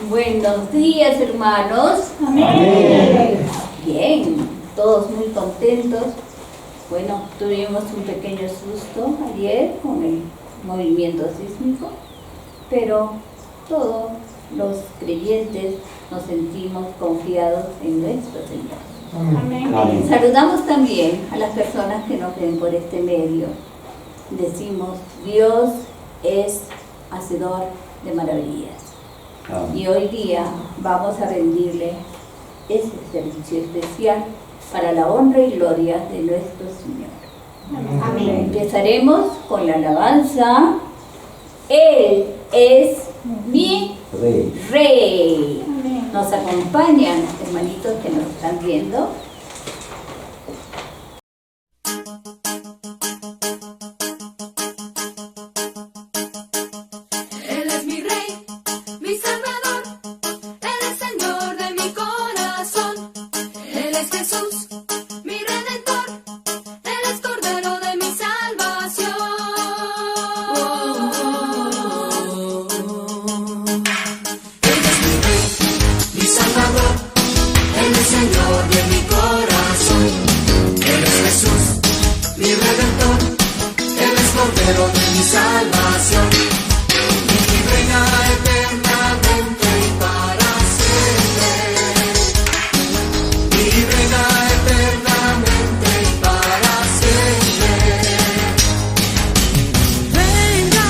Buenos días, hermanos. Amén. Bien, todos muy contentos. Bueno, tuvimos un pequeño susto ayer con el movimiento sísmico, pero todos los creyentes nos sentimos confiados en nuestro Señor. Amén. Amén. Saludamos también a las personas que nos ven por este medio. Decimos, Dios es hacedor de maravillas. Y hoy día vamos a rendirle este servicio especial para la honra y gloria de nuestro Señor. Amén. Empezaremos con la alabanza. Él es mi Rey. Amén. Nos acompañan, hermanitos que nos están viendo. Él es mi Rey, mi Salvador, Él es Señor de mi corazón. Él es Jesús, mi Redentor, Él es Cordero de mi salvación. Él es mi Rey, mi Salvador, Él es Señor de mi corazón. Él es Jesús, mi Redentor, Él es Cordero de mi salvación. Reina eternamente y para siempre. Y reina eternamente y para siempre. Venga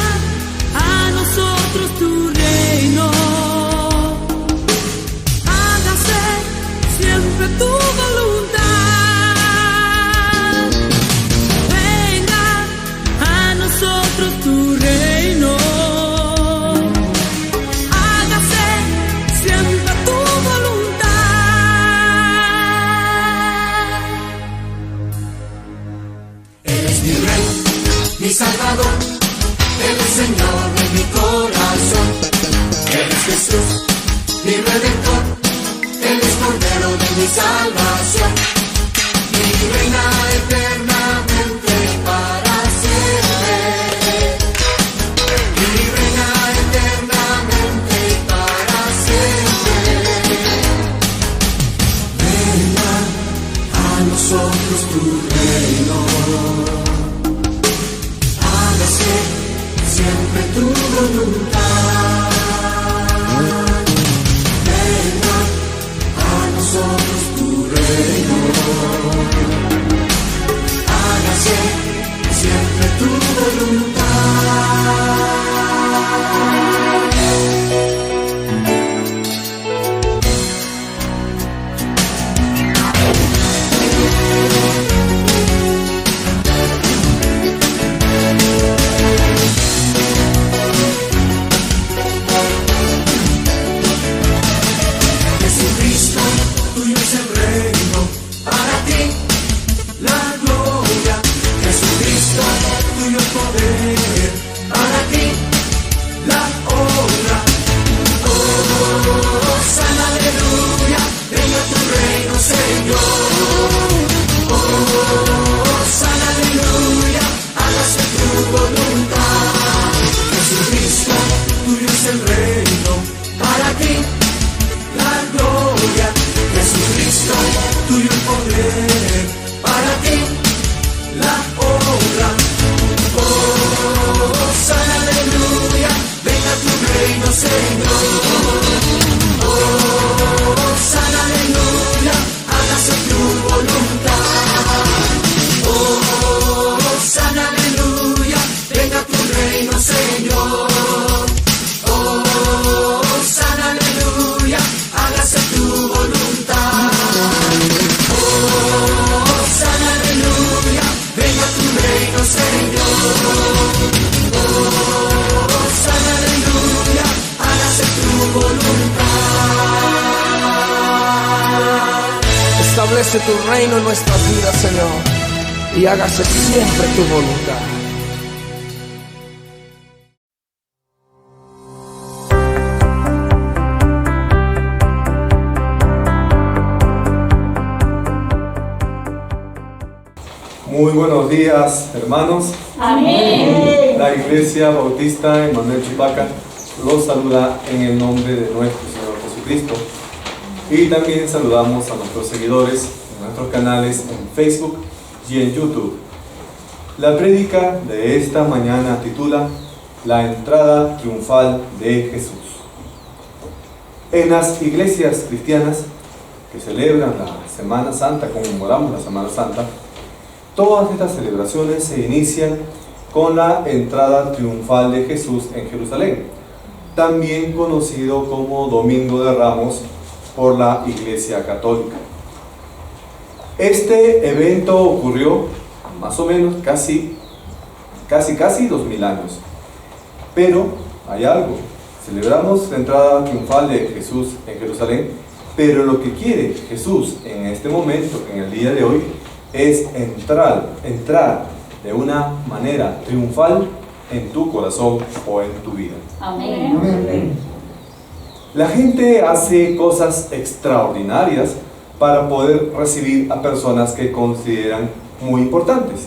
a nosotros tu reino. Hágase siempre tu voluntad. Venga a nosotros tu reino. Mi Salvador, Él es Señor de mi corazón. Él es Jesús, mi Redentor, Él es Cordero de mi salvación. Mi reina eternamente para siempre. Mi reina eternamente para siempre. Venga a nosotros tu reino. Siempre tu voluntad. Venga a nosotros tu reino. Hágase siempre tu voluntad. Señor, oh, sana, aleluya, hágase tu establece tu reino en nuestras vidas, Señor, y hágase siempre tu voluntad. Muy buenos días, hermanos. Amén. La Iglesia Bautista Emmanuel Chupaca los saluda en el nombre de nuestro Señor Jesucristo. Y también saludamos a nuestros seguidores en nuestros canales en Facebook y en YouTube. La prédica de esta mañana titula La entrada triunfal de Jesús. En las iglesias cristianas que celebran la Semana Santa, conmemoramos la Semana Santa, todas estas celebraciones se inician con la entrada triunfal de Jesús en Jerusalén, también conocido como Domingo de Ramos por la Iglesia Católica. Este evento ocurrió más o menos casi 2000 años. Pero hay algo, celebramos la entrada triunfal de Jesús en Jerusalén, pero lo que quiere Jesús en este momento, en el día de hoy, es entrar de una manera triunfal en tu corazón o en tu vida. Amén. Amén. La gente hace cosas extraordinarias para poder recibir a personas que consideran muy importantes.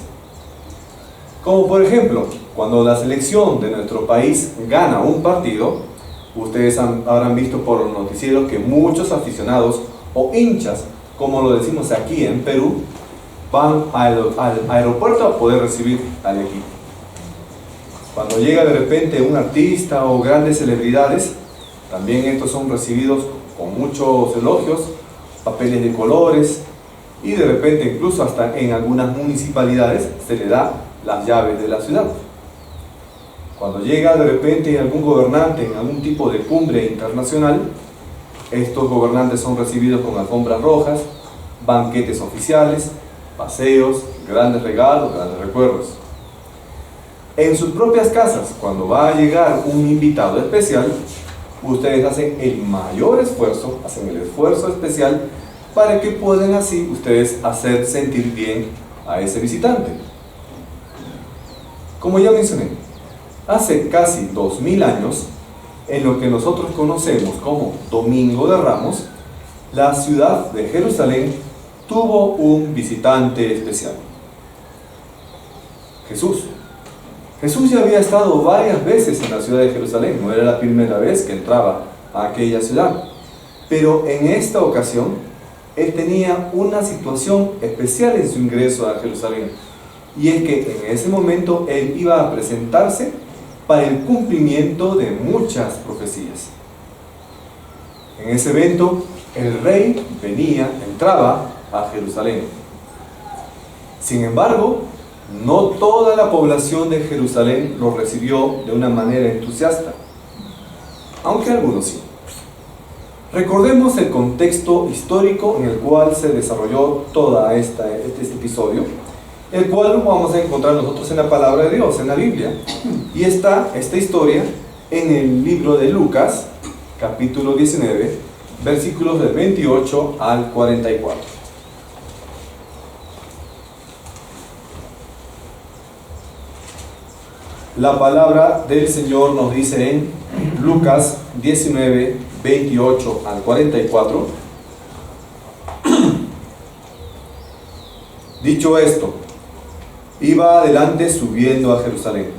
Como por ejemplo, cuando la selección de nuestro país gana un partido, ustedes habrán visto por los noticieros que muchos aficionados o hinchas, como lo decimos aquí en Perú, van al aeropuerto a poder recibir al equipo. Cuando llega de repente un artista o grandes celebridades, también estos son recibidos con muchos elogios, papeles de colores, y de repente incluso hasta en algunas municipalidades se le da las llaves de la ciudad. Cuando llega de repente algún gobernante en algún tipo de cumbre internacional, estos gobernantes son recibidos con alfombras rojas, banquetes oficiales, paseos, grandes regalos, grandes recuerdos. En sus propias casas, cuando va a llegar un invitado especial, ustedes hacen el mayor esfuerzo, hacen el esfuerzo especial para que puedan así ustedes hacer sentir bien a ese visitante. Como ya mencioné, hace casi 2000 años, en lo que nosotros conocemos como Domingo de Ramos, la ciudad de Jerusalén tuvo un visitante especial. Jesús. Jesús ya había estado varias veces en la ciudad de Jerusalén, no era la primera vez que entraba a aquella ciudad, pero en esta ocasión él tenía una situación especial en su ingreso a Jerusalén, y es que en ese momento él iba a presentarse para el cumplimiento de muchas profecías. En ese evento el rey entraba a Jerusalén. Sin embargo, no toda la población de Jerusalén lo recibió de una manera entusiasta, aunque algunos sí. Recordemos el contexto histórico en el cual se desarrolló todo este episodio, el cual vamos a encontrar nosotros en la palabra de Dios, en la Biblia. Y está esta historia en el libro de Lucas, capítulo 19, versículos del 28 al 44. La palabra del Señor nos dice en Lucas 19, 28 al 44. Dicho esto, iba adelante subiendo a Jerusalén.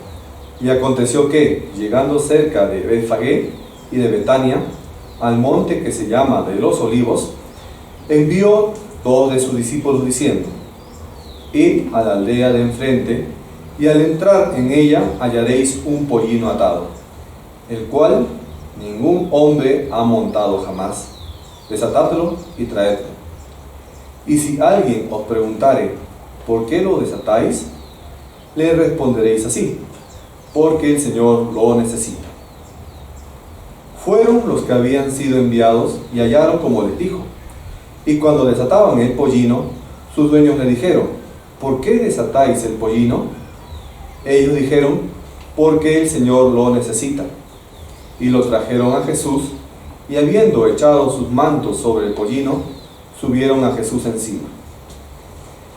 Y aconteció que, llegando cerca de Betfagé y de Betania, al monte que se llama de los Olivos, envió 2 de sus discípulos diciendo: Id a la aldea de enfrente, y al entrar en ella hallaréis un pollino atado, el cual ningún hombre ha montado jamás. Desatadlo y traedlo. Y si alguien os preguntare, ¿por qué lo desatáis?, le responderéis así: porque el Señor lo necesita. Fueron los que habían sido enviados y hallaron como les dijo. Y cuando desataban el pollino, sus dueños le dijeron: ¿por qué desatáis el pollino? Ellos dijeron: porque el Señor lo necesita. Y lo trajeron a Jesús, y habiendo echado sus mantos sobre el pollino, subieron a Jesús encima,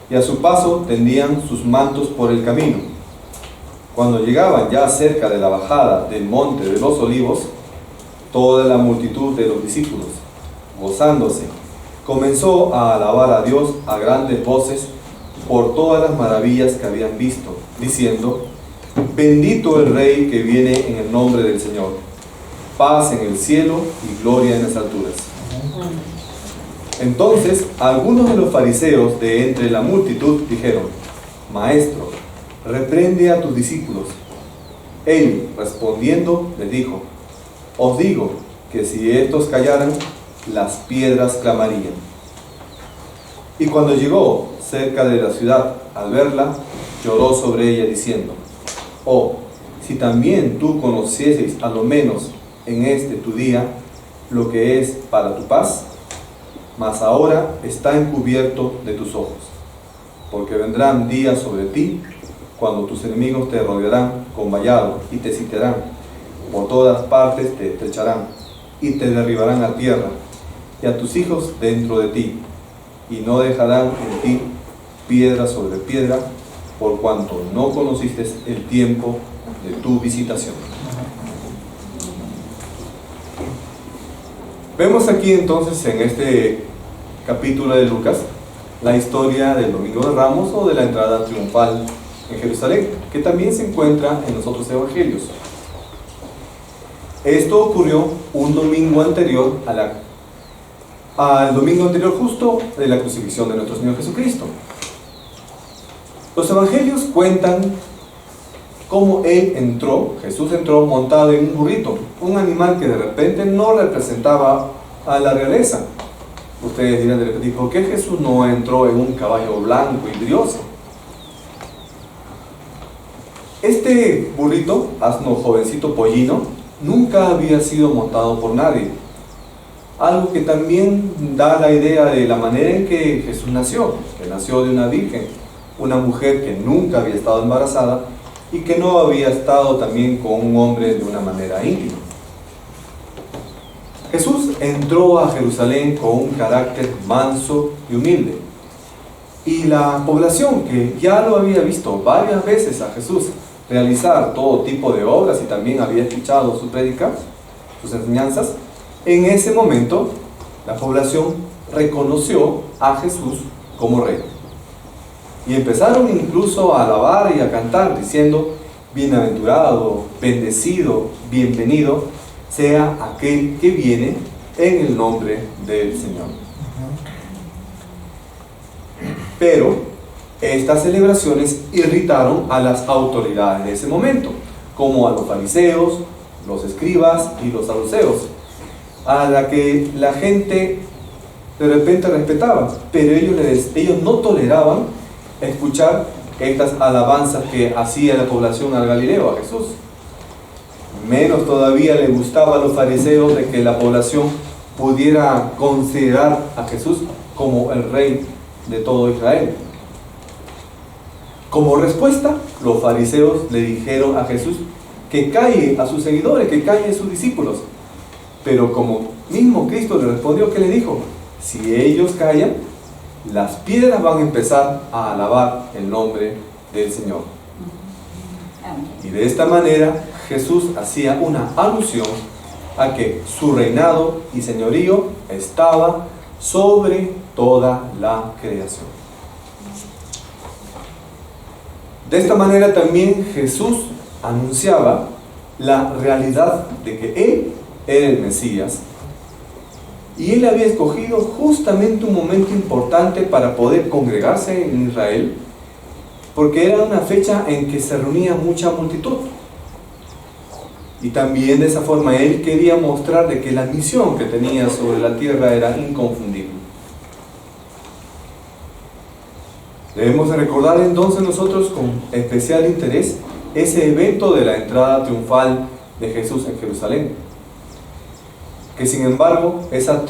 y a su paso tendían sus mantos por el camino. Cuando llegaban ya cerca de la bajada del monte de los Olivos, toda la multitud de los discípulos, gozándose, comenzó a alabar a Dios a grandes voces por todas las maravillas que habían visto, diciendo: bendito el Rey que viene en el nombre del Señor, paz en el cielo y gloria en las alturas. Entonces algunos de los fariseos de entre la multitud dijeron: Maestro, reprende a tus discípulos. Él, respondiendo, les dijo: os digo que si estos callaran, las piedras clamarían. Y cuando llegó cerca de la ciudad, al verla, lloró sobre ella diciendo: oh, si también tú conocieses a lo menos en este tu día lo que es para tu paz, mas ahora está encubierto de tus ojos, porque vendrán días sobre ti cuando tus enemigos te rodearán con vallado y te sitiarán, por todas partes te estrecharán y te derribarán a tierra, y a tus hijos dentro de ti, y no dejarán en ti piedra sobre piedra, por cuanto no conociste el tiempo de tu visitación. Vemos aquí entonces en este capítulo de Lucas la historia del Domingo de Ramos, o de la entrada triunfal en Jerusalén, que también se encuentra en los otros evangelios. Esto ocurrió un domingo anterior al domingo anterior justo de la crucifixión de nuestro Señor Jesucristo. Los evangelios cuentan cómo Jesús entró montado en un burrito, un animal que de repente no representaba a la realeza. Ustedes dirán de repente: ¿por qué Jesús no entró en un caballo blanco y brioso? Este burrito, asno jovencito pollino, nunca había sido montado por nadie. Algo que también da la idea de la manera en que Jesús nació, que nació de una virgen, una mujer que nunca había estado embarazada y que no había estado también con un hombre de una manera íntima. Jesús entró a Jerusalén con un carácter manso y humilde, y la población, que ya lo había visto varias veces a Jesús realizar todo tipo de obras y también había escuchado su prédica, sus enseñanzas, en ese momento la población reconoció a Jesús como rey. Y empezaron incluso a alabar y a cantar, diciendo: bienaventurado, bendecido, bienvenido sea aquel que viene en el nombre del Señor. Pero estas celebraciones irritaron a las autoridades de ese momento, como a los fariseos, los escribas y los saduceos, a la que la gente de repente respetaba, pero ellos no toleraban escuchar estas alabanzas que hacía la población al Galileo, a Jesús. Menos todavía le gustaba a los fariseos de que la población pudiera considerar a Jesús como el rey de todo Israel. Como respuesta, los fariseos le dijeron a Jesús que calle a sus seguidores, que calle a sus discípulos. Pero como mismo Cristo le respondió, ¿qué le dijo? Si ellos callan, las piedras van a empezar a alabar el nombre del Señor. Y de esta manera Jesús hacía una alusión a que su reinado y señorío estaba sobre toda la creación. De esta manera también Jesús anunciaba la realidad de que Él era el Mesías, y Él había escogido justamente un momento importante para poder congregarse en Israel, porque era una fecha en que se reunía mucha multitud. Y también de esa forma Él quería mostrar de que la misión que tenía sobre la tierra era inconfundible. Debemos recordar entonces nosotros con especial interés ese evento de la entrada triunfal de Jesús en Jerusalén, que sin embargo esa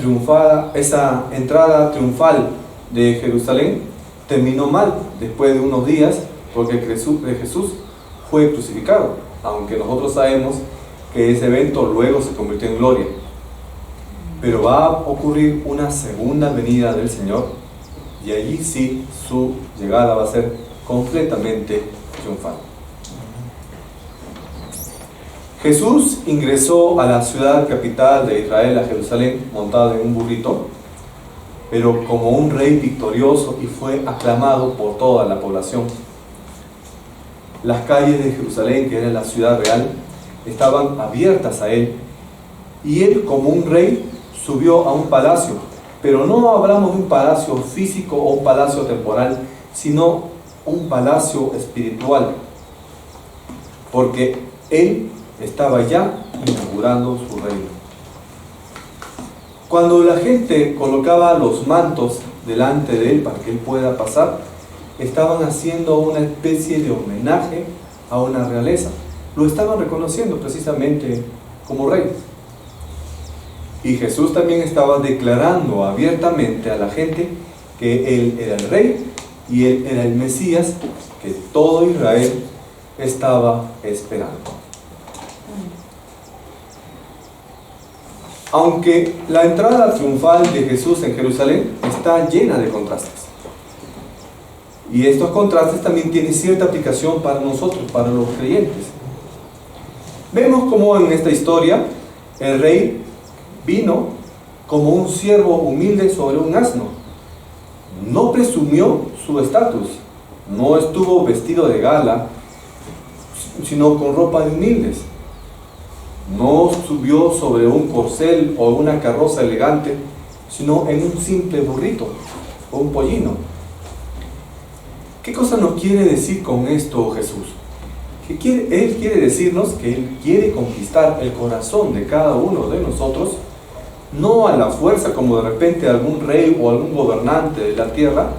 entrada triunfal de Jerusalén terminó mal después de unos días, porque Jesús fue crucificado, aunque nosotros sabemos que ese evento luego se convirtió en gloria. Pero va a ocurrir una segunda venida del Señor, y allí sí su llegada va a ser completamente triunfal. Jesús ingresó a la ciudad capital de Israel, a Jerusalén, montado en un burrito, pero como un rey victorioso, y fue aclamado por toda la población. Las calles de Jerusalén, que era la ciudad real, estaban abiertas a él, y él, como un rey, subió a un palacio, pero no hablamos de un palacio físico o un palacio temporal, sino un palacio espiritual, porque él estaba ya inaugurando su reino. Cuando la gente colocaba los mantos delante de él para que él pueda pasar, estaban haciendo una especie de homenaje a una realeza. Lo estaban reconociendo precisamente como rey. Y Jesús también estaba declarando abiertamente a la gente que él era el rey y él era el Mesías que todo Israel estaba esperando. Aunque la entrada triunfal de Jesús en Jerusalén está llena de contrastes. Y estos contrastes también tienen cierta aplicación para nosotros, para los creyentes. Vemos cómo en esta historia el rey vino como un siervo humilde sobre un asno. No presumió su estatus, no estuvo vestido de gala, sino con ropa de humildes. No subió sobre un corcel o una carroza elegante, sino en un simple burrito o un pollino. ¿Qué cosa nos quiere decir con esto Jesús? Él quiere decirnos que Él quiere conquistar el corazón de cada uno de nosotros, no a la fuerza como de repente algún rey o algún gobernante de la tierra,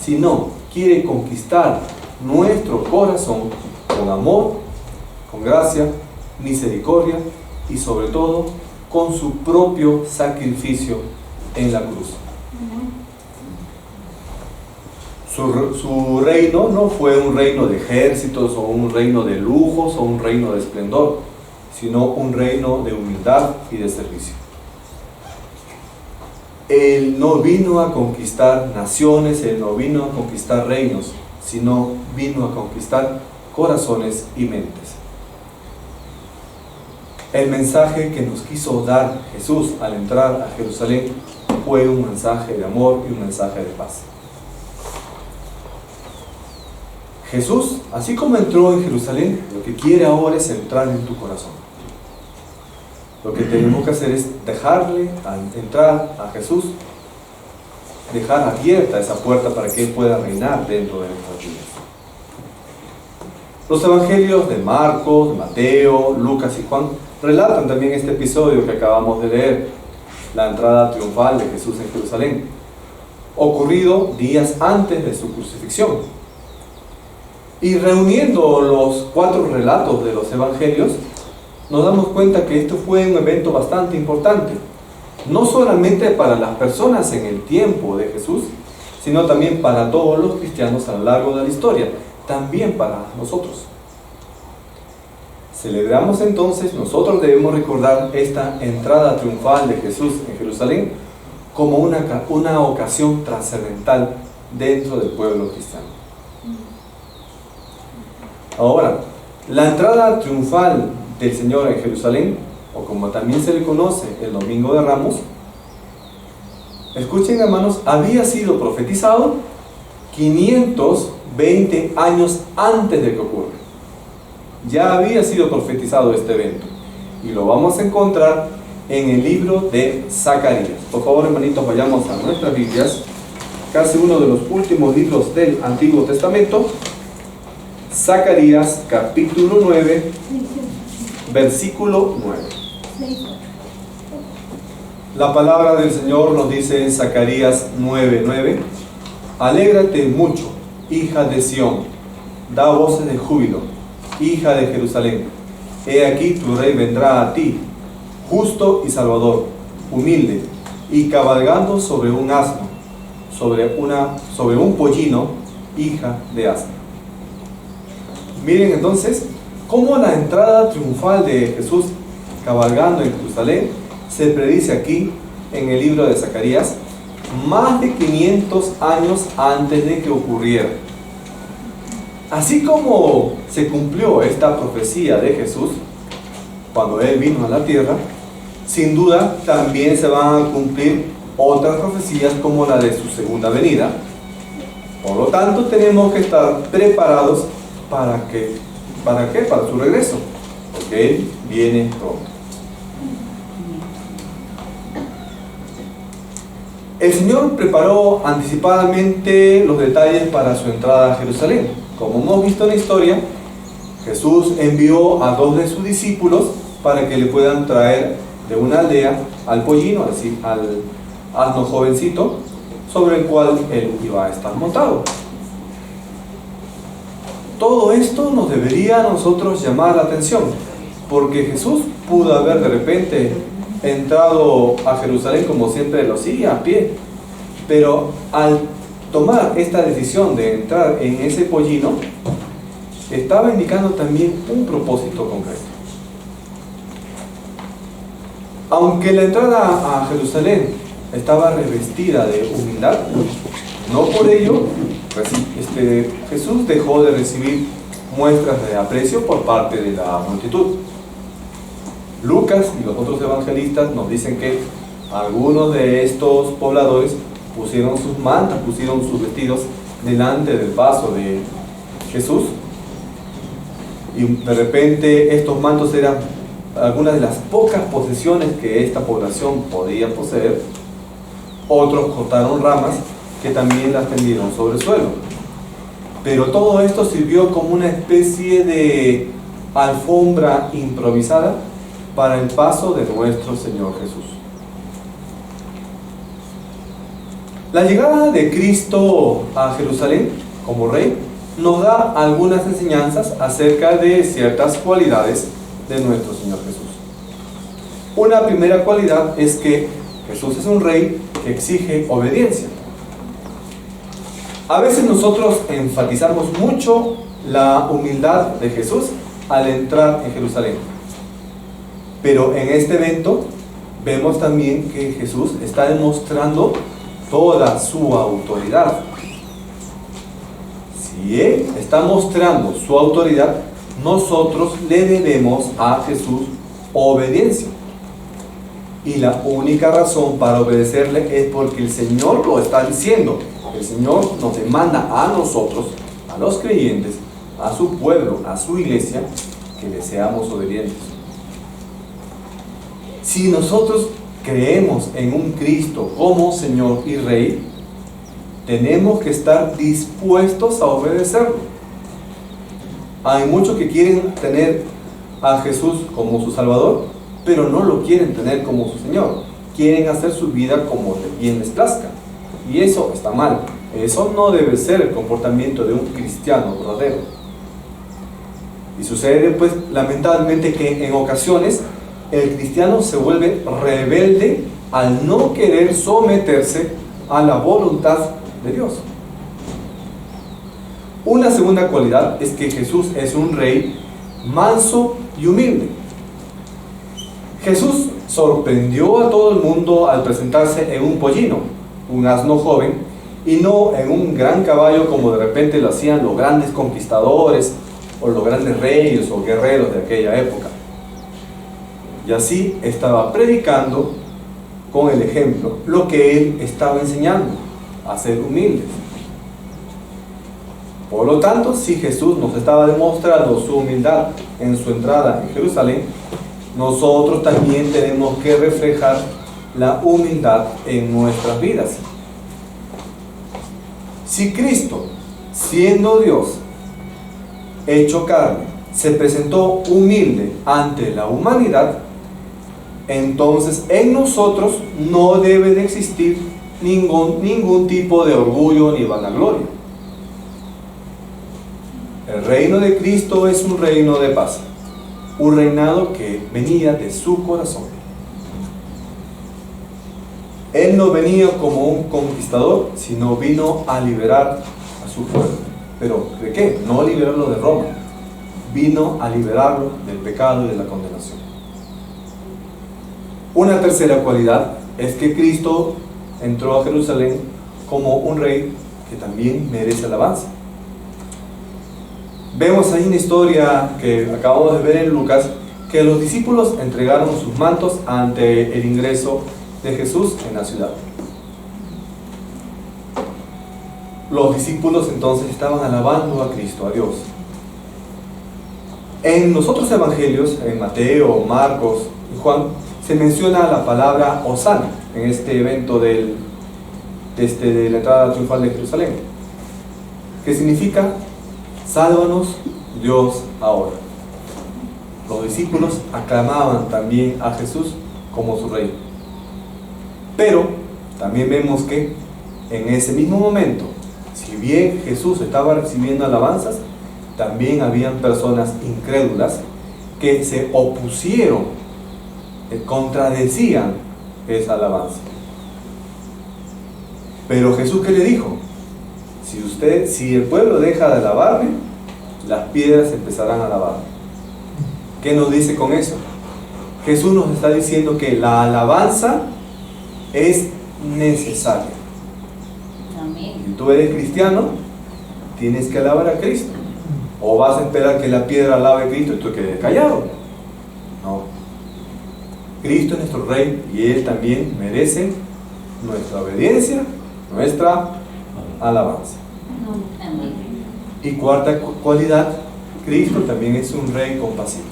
sino quiere conquistar nuestro corazón con amor, con gracia, misericordia y sobre todo con su propio sacrificio en la cruz. Su reino no fue un reino de ejércitos o un reino de lujos o un reino de esplendor, sino un reino de humildad y de servicio. Él no vino a conquistar naciones, Él no vino a conquistar reinos, sino vino a conquistar corazones y mentes. El mensaje que nos quiso dar Jesús al entrar a Jerusalén fue un mensaje de amor y un mensaje de paz. Jesús, así como entró en Jerusalén, lo que quiere ahora es entrar en tu corazón. Lo que tenemos que hacer es dejarle entrar a Jesús, dejar abierta esa puerta para que Él pueda reinar dentro de nuestras vidas. Los evangelios de Marcos, Mateo, Lucas y Juan relatan también este episodio que acabamos de leer, la entrada triunfal de Jesús en Jerusalén, ocurrido días antes de su crucifixión. Y reuniendo los 4 relatos de los evangelios, nos damos cuenta que esto fue un evento bastante importante, no solamente para las personas en el tiempo de Jesús, sino también para todos los cristianos a lo largo de la historia, también para nosotros. Celebramos entonces, nosotros debemos recordar esta entrada triunfal de Jesús en Jerusalén como una ocasión trascendental dentro del pueblo cristiano. Ahora, la entrada triunfal del Señor en Jerusalén, o como también se le conoce el Domingo de Ramos, escuchen hermanos, había sido profetizado 520 años antes de que ocurra. Ya había sido profetizado este evento, y lo vamos a encontrar en el libro de Zacarías. Por favor, hermanitos, vayamos a nuestras Biblias, casi uno de los últimos libros del Antiguo Testamento. Zacarías capítulo 9, versículo 9. La palabra del Señor nos dice en Zacarías 9:9: Alégrate mucho, hija de Sión, da voces de júbilo, hija de Jerusalén. He aquí tu rey vendrá a ti, justo y salvador, humilde, y cabalgando sobre un asno, sobre un pollino, hija de asno. Miren entonces cómo la entrada triunfal de Jesús cabalgando en Jerusalén se predice aquí en el libro de Zacarías, más de 500 años antes de que ocurriera. Así como se cumplió esta profecía de Jesús cuando Él vino a la tierra, sin duda también se van a cumplir otras profecías como la de su segunda venida. Por lo tanto, tenemos que estar preparados para su regreso, porque Él viene pronto. El Señor preparó anticipadamente los detalles para su entrada a Jerusalén. Como hemos visto en la historia, Jesús envió a 2 de sus discípulos para que le puedan traer de una aldea al pollino, es decir, al asno jovencito, sobre el cual él iba a estar montado. Todo esto nos debería a nosotros llamar la atención, porque Jesús pudo haber de repente entrado a Jerusalén como siempre lo hacía, a pie, pero al tomar esta decisión de entrar en ese pollino, estaba indicando también un propósito concreto. Aunque la entrada a Jerusalén estaba revestida de humildad, no por ello Jesús dejó de recibir muestras de aprecio por parte de la multitud. Lucas y los otros evangelistas nos dicen que algunos de estos pobladores pusieron sus mantas, pusieron sus vestidos delante del paso de Jesús, y de repente estos mantos eran algunas de las pocas posesiones que esta población podía poseer. Otros cortaron ramas que también las tendieron sobre el suelo, pero todo esto sirvió como una especie de alfombra improvisada para el paso de nuestro Señor Jesús. La llegada de Cristo a Jerusalén como Rey nos da algunas enseñanzas acerca de ciertas cualidades de nuestro Señor Jesús. Una primera cualidad es que Jesús es un Rey que exige obediencia. A veces nosotros enfatizamos mucho la humildad de Jesús al entrar en Jerusalén, pero en este evento vemos también que Jesús está demostrando toda su autoridad. Si Él está mostrando su autoridad, nosotros le debemos a Jesús obediencia. Y la única razón para obedecerle es porque el Señor lo está diciendo. El Señor nos demanda a nosotros, a los creyentes, a su pueblo, a su iglesia, que le seamos obedientes. Si nosotros creemos en un Cristo como Señor y Rey, tenemos que estar dispuestos a obedecerlo. Hay muchos que quieren tener a Jesús como su Salvador, pero no lo quieren tener como su Señor. Quieren hacer su vida como bien les plazca. Y eso está mal. Eso no debe ser el comportamiento de un cristiano verdadero. Y sucede, pues, lamentablemente que en ocasiones el cristiano se vuelve rebelde al no querer someterse a la voluntad de Dios. Una segunda cualidad es que Jesús es un Rey manso y humilde. Jesús sorprendió a todo el mundo al presentarse en un pollino, un asno joven, y no en un gran caballo como de repente lo hacían los grandes conquistadores o los grandes reyes o guerreros de aquella época. Y así estaba predicando con el ejemplo lo que Él estaba enseñando, a ser humildes. Por lo tanto, si Jesús nos estaba demostrando su humildad en su entrada en Jerusalén, nosotros también tenemos que reflejar la humildad en nuestras vidas. Si Cristo, siendo Dios, hecho carne, se presentó humilde ante la humanidad, entonces en nosotros no debe de existir ningún tipo de orgullo ni vanagloria. El reino de Cristo es un reino de paz, un reinado que venía de su corazón. Él no venía como un conquistador, sino vino a liberar a su pueblo. ¿Pero de qué? No a liberarlo de Roma, vino a liberarlo del pecado y de la condenación. Una tercera cualidad es que Cristo entró a Jerusalén como un rey que también merece alabanza. Vemos ahí una historia que acabamos de ver en Lucas, que los discípulos entregaron sus mantos ante el ingreso de Jesús en la ciudad. Los discípulos entonces estaban alabando a Cristo, a Dios. En los otros evangelios, en Mateo, Marcos y Juan, se menciona la palabra Hosana en este evento de la entrada triunfal de Jerusalén, que significa sálvanos Dios ahora. Los discípulos aclamaban también a Jesús como su rey. Pero también vemos que en ese mismo momento, si bien Jesús estaba recibiendo alabanzas, también habían personas incrédulas que se opusieron, contradecían esa alabanza. Pero Jesús, ¿qué le dijo? Si el pueblo deja de alabarme, las piedras empezarán a alabarme. ¿Qué nos dice con eso? Jesús nos está diciendo que la alabanza es necesaria. Amén. Si tú eres cristiano, tienes que alabar a Cristo. ¿O vas a esperar que la piedra alabe a Cristo y tú quedes callado? No. Cristo es nuestro Rey y Él también merece nuestra obediencia, nuestra alabanza. Amén. Y cuarta cualidad, Cristo también es un Rey compasivo.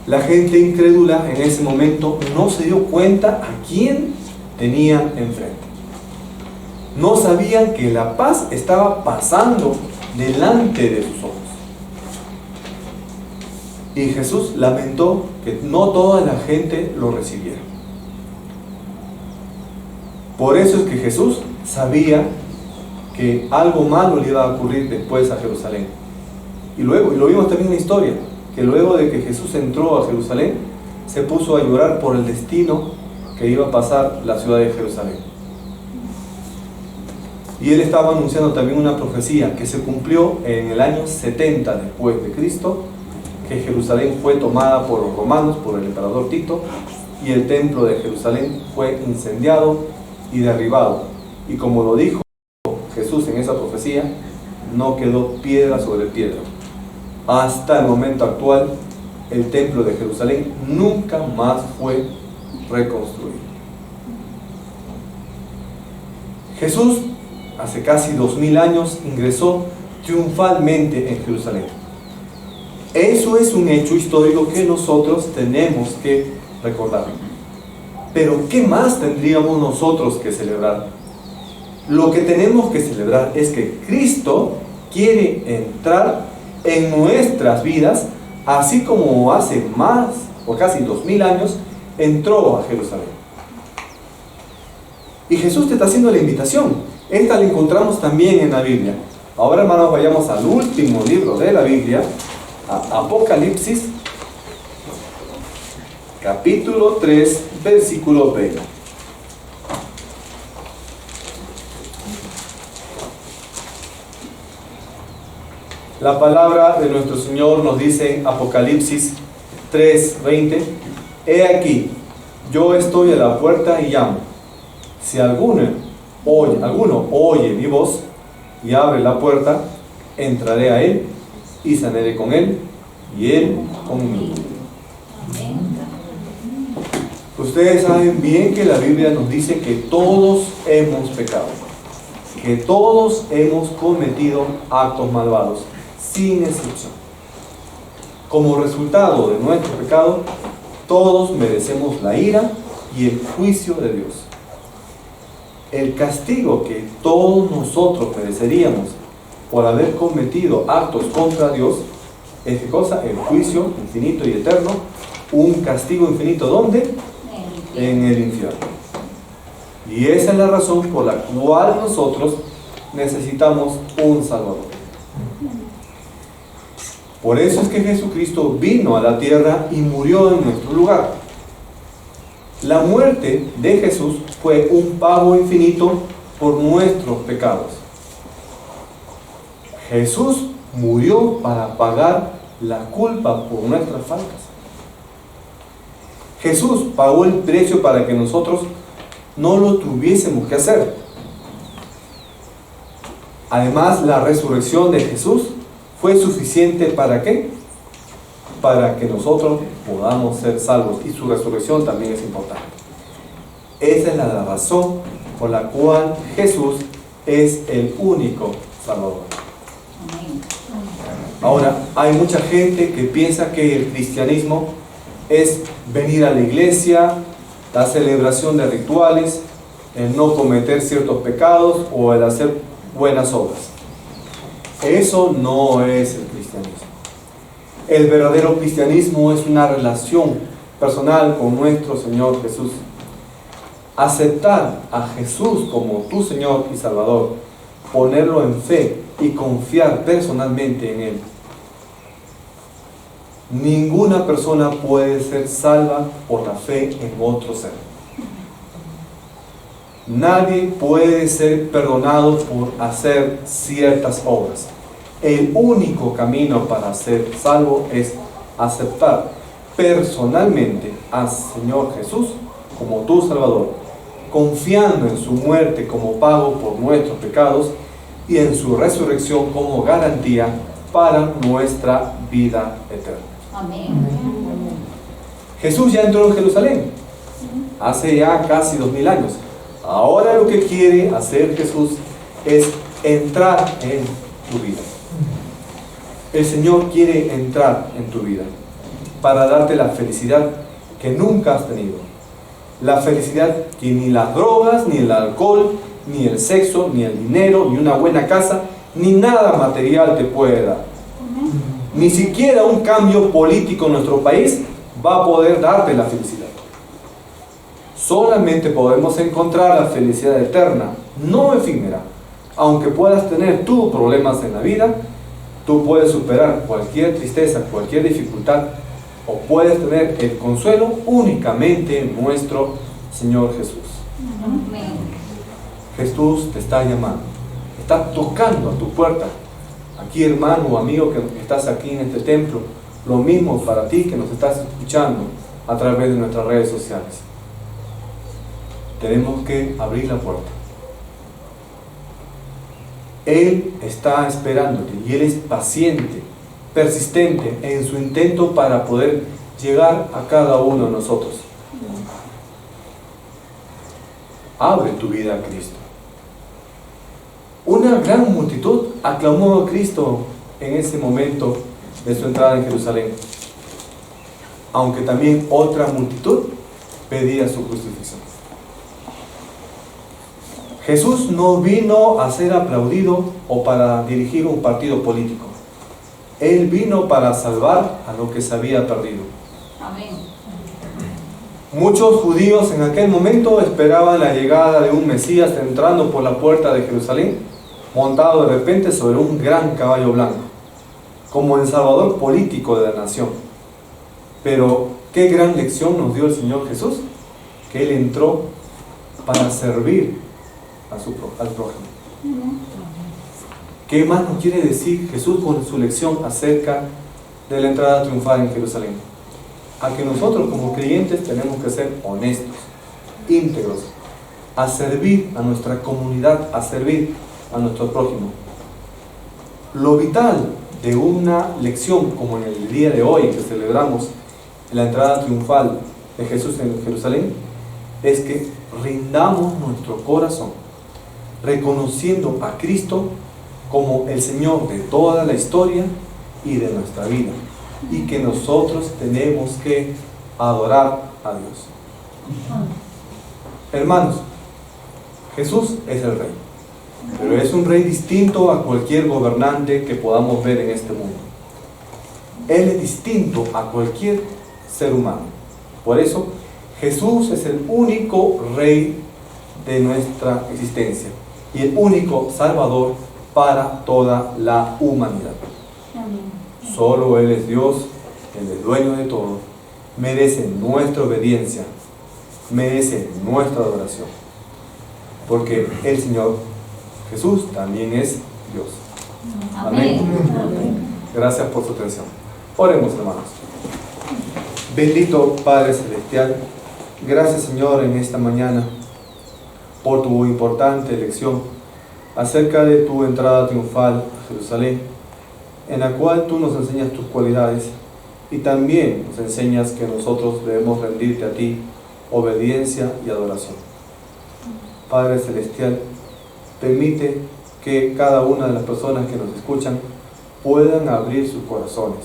La gente incrédula en ese momento no se dio cuenta a quién tenían enfrente. No sabían que la paz estaba pasando delante de sus ojos. Y Jesús lamentó que no toda la gente lo recibiera. Por eso es que Jesús sabía que algo malo le iba a ocurrir después a Jerusalén. Y lo vimos también en la historia, que luego de que Jesús entró a Jerusalén, se puso a llorar por el destino que iba a pasar la ciudad de Jerusalén. Y él estaba anunciando también una profecía que se cumplió en el año 70 después de Cristo, que Jerusalén fue tomada por los romanos, por el emperador Tito, y el templo de Jerusalén fue incendiado y derribado. Y como lo dijo Jesús en esa profecía, no quedó piedra sobre piedra. Hasta el momento actual, el templo de Jerusalén nunca más fue reconstruido. Jesús, hace casi 2000 años, ingresó triunfalmente en Jerusalén. Eso es un hecho histórico que nosotros tenemos que recordar. Pero ¿qué más tendríamos nosotros que celebrar? Lo que tenemos que celebrar es que Cristo quiere entrar en nuestras vidas, así como hace más o casi 2000 años entró a Jerusalén. Y Jesús te está haciendo la invitación. Esta la encontramos también en la Biblia. Ahora, hermanos, vayamos al último libro de la Biblia, a Apocalipsis, capítulo 3, versículo 20. La palabra de nuestro Señor nos dice en Apocalipsis 3:20: He aquí, yo estoy a la puerta y llamo. Si alguno oye mi voz y abre la puerta, entraré a él y cenaré con él y él conmigo. Ustedes saben bien que la Biblia nos dice que todos hemos pecado, que todos hemos cometido actos malvados, sin excepción. Como resultado de nuestro pecado, todos merecemos la ira y el juicio de Dios. El castigo que todos nosotros mereceríamos por haber cometido actos contra Dios es, ¿qué cosa? El juicio infinito y eterno, un castigo infinito, ¿dónde? En el infierno. Y esa es la razón por la cual nosotros necesitamos un Salvador. Por eso es que Jesucristo vino a la tierra y murió en nuestro lugar. La muerte de Jesús fue un pago infinito por nuestros pecados. Jesús murió para pagar la culpa por nuestras faltas. Jesús pagó el precio para que nosotros no lo tuviésemos que hacer. Además, la resurrección de Jesús fue suficiente ¿para qué? Para que nosotros podamos ser salvos, y su resurrección también es importante. Esa es la razón por la cual Jesús es el único Salvador. Ahora, hay mucha gente que piensa que el cristianismo es venir a la iglesia, la celebración de rituales, el no cometer ciertos pecados o el hacer buenas obras. Eso no es el cristianismo. El verdadero cristianismo es una relación personal con nuestro Señor Jesús. Aceptar a Jesús como tu Señor y Salvador, ponerlo en fe y confiar personalmente en Él. Ninguna persona puede ser salva por la fe en otro ser. Nadie puede ser perdonado por hacer ciertas obras. El único camino para ser salvo es aceptar personalmente al Señor Jesús como tu Salvador, confiando en su muerte como pago por nuestros pecados y en su resurrección como garantía para nuestra vida eterna. Amén. Jesús ya entró en Jerusalén hace ya casi 2000 años. Ahora lo que quiere hacer Jesús es entrar en tu vida. El Señor quiere entrar en tu vida para darte la felicidad que nunca has tenido. La felicidad que ni las drogas, ni el alcohol, ni el sexo, ni el dinero, ni una buena casa, ni nada material te puede dar. Ni siquiera un cambio político en nuestro país va a poder darte la felicidad. Solamente podemos encontrar la felicidad eterna, no efímera. Aunque puedas tener tus problemas en la vida, tú puedes superar cualquier tristeza, cualquier dificultad, o puedes tener el consuelo únicamente en nuestro Señor Jesús. Amén. Jesús te está llamando, está tocando a tu puerta. Aquí, hermano o amigo que estás aquí en este templo, lo mismo para ti que nos estás escuchando a través de nuestras redes sociales. Tenemos que abrir la puerta. Él está esperándote y Él es paciente, persistente en su intento para poder llegar a cada uno de nosotros. Abre tu vida a Cristo. Una gran multitud aclamó a Cristo en ese momento de su entrada en Jerusalén, aunque también otra multitud pedía su crucifixión. Jesús no vino a ser aplaudido o para dirigir un partido político. Él vino para salvar a lo que se había perdido. Amén. Muchos judíos en aquel momento esperaban la llegada de un Mesías entrando por la puerta de Jerusalén, montado de repente sobre un gran caballo blanco, como el salvador político de la nación. Pero qué gran lección nos dio el Señor Jesús, que Él entró para servir al prójimo. ¿Qué más nos quiere decir Jesús con su lección acerca de la entrada triunfal en Jerusalén? A que nosotros como creyentes tenemos que ser honestos, íntegros, a servir a nuestra comunidad, a servir a nuestro prójimo. Lo vital de una lección como en el día de hoy que celebramos la entrada triunfal de Jesús en Jerusalén es que rindamos nuestro corazón reconociendo a Cristo como el Señor de toda la historia y de nuestra vida, y que nosotros tenemos que adorar a Dios. Hermanos, Jesús es el Rey, pero es un Rey distinto a cualquier gobernante que podamos ver en este mundo. Él es distinto a cualquier ser humano. Por eso, Jesús es el único Rey de nuestra existencia y el único Salvador para toda la humanidad. Solo Él es Dios, Él es dueño de todo, merece nuestra obediencia, merece nuestra adoración, porque el Señor Jesús también es Dios. Amén. Gracias por su atención. Oremos, hermanos. Bendito Padre Celestial, gracias Señor en esta mañana por tu importante lección acerca de tu entrada triunfal a Jerusalén, en la cual tú nos enseñas tus cualidades y también nos enseñas que nosotros debemos rendirte a ti obediencia y adoración. Padre Celestial, permite que cada una de las personas que nos escuchan puedan abrir sus corazones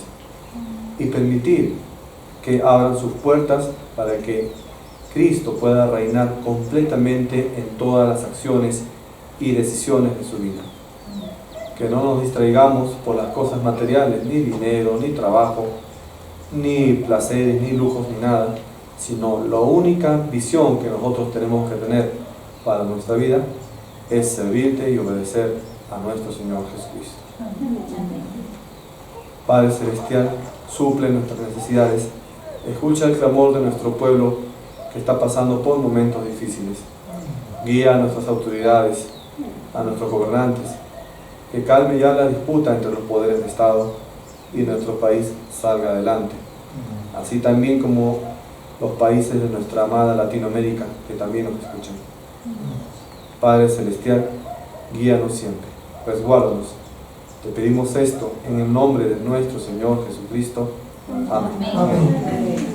y permitir que abran sus puertas para que Cristo pueda reinar completamente en todas las acciones y decisiones de su vida. Que no nos distraigamos por las cosas materiales, ni dinero, ni trabajo, ni placeres, ni lujos, ni nada, sino la única visión que nosotros tenemos que tener para nuestra vida es servirte y obedecer a nuestro Señor Jesucristo. Padre Celestial, suple nuestras necesidades, escucha el clamor de nuestro pueblo que está pasando por momentos difíciles. Guía a nuestras autoridades, a nuestros gobernantes, que calme ya la disputa entre los poderes de Estado y nuestro país salga adelante. Así también como los países de nuestra amada Latinoamérica que también nos escuchan. Padre Celestial, guíanos siempre, resguárdanos. Te pedimos esto en el nombre de nuestro Señor Jesucristo. Amén. Amén.